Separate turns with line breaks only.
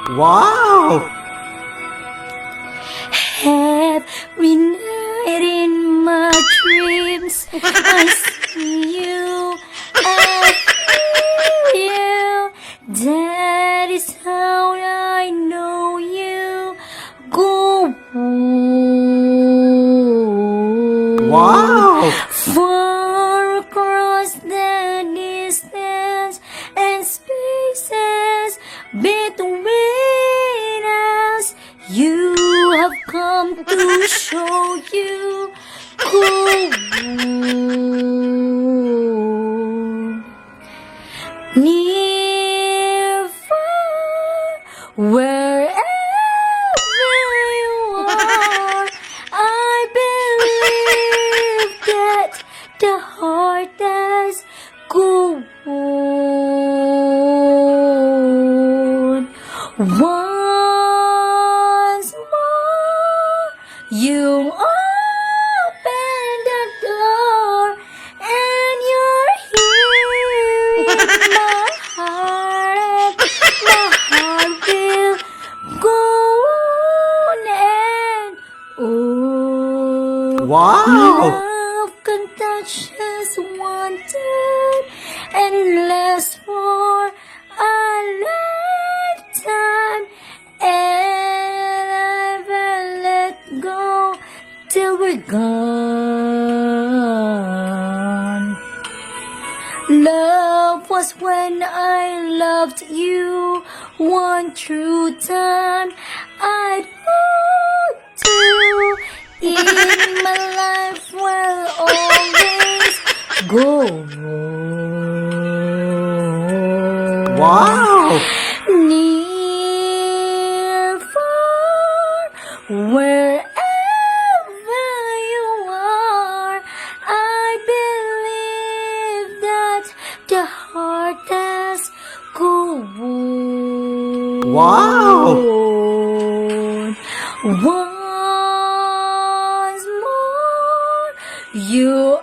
Wow!
Every night in my dreams, I see you, I feel you. That is how I know you. Go
Wow!
far across the distance and spaces between us. You have come to show you cool. Near, far, wherever you are, I believe that the heart has gone. Once more, you open the door, and you're here in my heart, and my heart will go on and on.
Wow!
Love can touch us one time and last for a lifetime, and I will let go till we're gone. Love was when I loved you one true time. I'd hold you in my life will always go on.
Wow!
Near, far, wherever you are, I believe that the heart has gone.
Wow!
Once more, you